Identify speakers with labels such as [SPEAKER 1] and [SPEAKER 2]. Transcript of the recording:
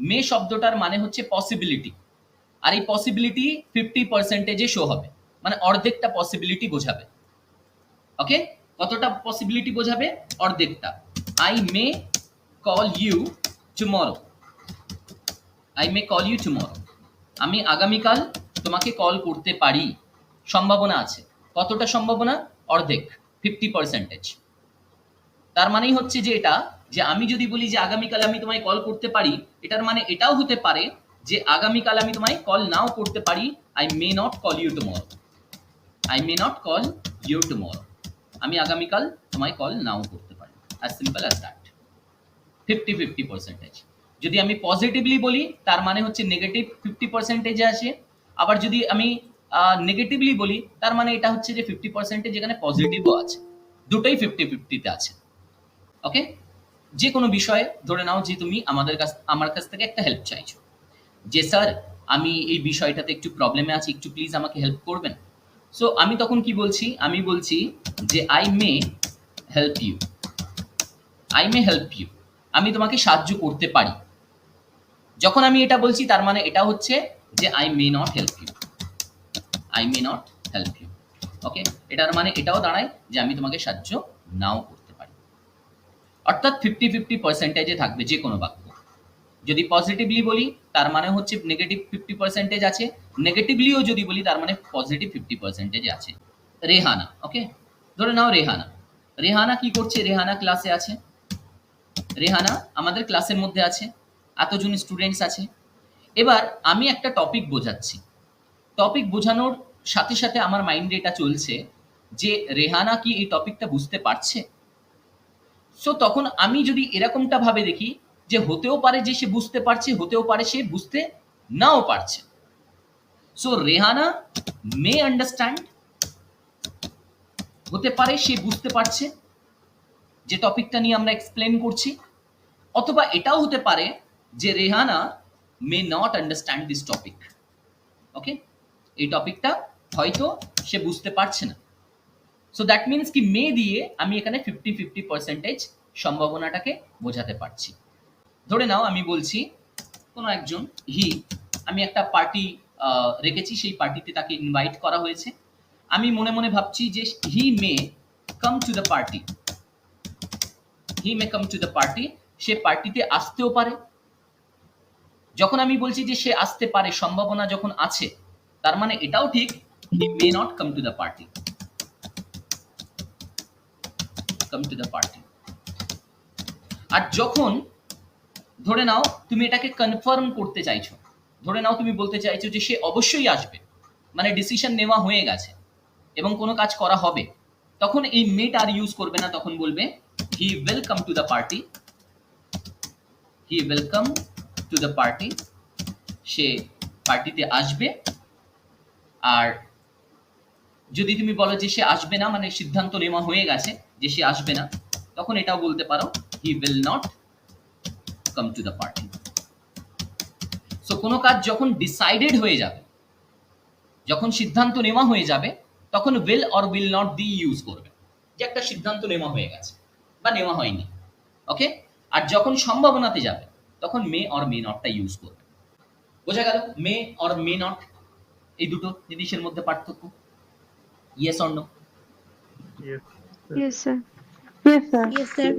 [SPEAKER 1] মে শব্দটার মানে হচ্ছে পসিবিলিটি, আর এই পসিবিলিটি 50% শো হবে, মানে অর্ধেকটা পসিবিলিটি বোঝাবে। ওকে, কতটা পসিবিলিটি বোঝাবে? অর্ধেকটা। I may call you tomorrow, I may call you tomorrow, আমি আগামীকাল তোমাকে কল করতে পারি। সম্ভাবনা আছে, কতটা সম্ভাবনা? অর্ধেক, 50%। তার মানেই হচ্ছে যে এটা, যে আমি যদি বলি যে আগামীকাল আমি তোমায় কল করতে পারি, এটার মানে এটাও হতে পারে যে আগামীকাল আমি তোমায় কল নাও করতে পারি। I may not call you tomorrow, I may not call you tomorrow, আমি আগামীকাল তোমায় কল নাও করতে পারি। As simple as that. 50-50%। যদি আমি পজিটিভলি বলি তার মানে হচ্ছে নেগেটিভ 50% আছে, আবার যদি আমি নেগেটিভলি বলি তার মানে এটা হচ্ছে যে 50% যেখানে পজিটিভও আছে, দুটোই 50-50-তে আছে। ওকে, যে কোনো বিষয়ে ধরে নাও যে তুমি আমার কাছ থেকে একটা হেল্প চাইছো, যে স্যার আমি এই বিষয়টাতে একটু প্রবলেমে আছি, একটু প্লিজ আমাকে হেল্প করবেন। সো আমি তখন কি বলছি? আমি বলছি যে I may help you, I may help you, আমি তোমাকে সাহায্য করতে পারি। যখন আমি এটা বলছি তার মানে এটা হচ্ছে যে I may not help you, I may not help you. Okay, এটার মানে এটাও দাঁড়ায় যে আমি তোমাকে সাহায্য নাও করতে পারি। অর্থাৎ 50-50% থাকবে যে কোনো বাক্য। যদি পজিটিভলি বলি তার মানে হচ্ছে নেগেটিভ 50% আছে, নেগেটিভলিও যদি বলি তার মানে পজিটিভ 50% আছে। রেহানা, ওকে, ধরে নাও রেহানা, রেহানা কি করছে? রেহানা ক্লাসে আছে, রেহানা আমাদের ক্লাসের মধ্যে আছে, এতজন স্টুডেন্টস আছে। এবার আমি একটা টপিক বোঝাচ্ছি, টপিক বোঝানোর সাথে সাথে আমার মাইন্ডে এটা চলছে যে রেহানা কি এই টপিকটা বুঝতে পারছে? সো তখন আমি যদি এরকমটা ভাবে দেখি যে হতেও পারে যে সে বুঝতে পারছে, হতেও পারে সে বুঝতে নাও পারছে। সো রেহানা মে আন্ডারস্ট্যান্ড, হতে পারে সে বুঝতে পারছে যে টপিকটা নিয়ে আমরা এক্সপ্লেন করছি, অথবা এটাও হতে পারে যে Rehana may not understand this topic. Okay, এই টপিকটা হয়তো সে বুঝতে পারছে না। সো দ্যাট মিনস কি মে দিয়ে আমি এখানে 50-50% সম্ভাবনাটাকে বোঝাতে পারছি। ধরে নাও আমি বলছি কোনো একজন আমি একটা পার্টি রেখেছি, সেই পার্টিতে তাকে ইনভাইট করা হয়েছে। আমি মনে মনে ভাবছি যে he may come to the party, he may come to the party, সে পার্টিতে আসতেও পারে। যখন আমি বলছি যে সে আসতে পারে, সম্ভাবনা যখন আছে, তার মানে এটাও ঠিক he may not come to the party, come to the party. আর যখন ধরে নাও তুমি এটাকে কনফার্ম করতে চাইছো, ধরে নাও তুমি বলতে চাইছো যে সে অবশ্যই আসবে, মানে ডিসিশন নেওয়া হয়ে গেছে এবং কোনো কাজ করা হবে, তখন এই মেট আর ইউজ করবে না, তখন বলবে he will come to the party, he will come to the party, সে পার্টিতে আসবে। আর যদি তুমি বলো যে সে আসবে না, মানে সিদ্ধান্ত নেওয়া হয়ে গেছে যে সে আসবে না, তখন এটাও বলতে পারো he will not come to the party. So কোনো কাজ যখন ডিসাইডেড হয়ে যাবে, যখন সিদ্ধান্ত নেওয়া হয়ে যাবে, তখন উইল অর উইল নট দিয়ে ইউজ করবে, যে একটা সিদ্ধান্ত নেওয়া হয়ে গেছে বা নেওয়া হয়নি। ওকে, আর যখন সম্ভাবনাতে যাবে তখন মে অর মে নটটা ইউজ করবে। বোঝা গেল মে অর মে নট এই দুটো জিনিসের মধ্যে পার্থক্য? Yes or no?
[SPEAKER 2] Yes, sir.
[SPEAKER 3] Yes, sir.
[SPEAKER 4] Yes, sir.
[SPEAKER 5] Yes, sir.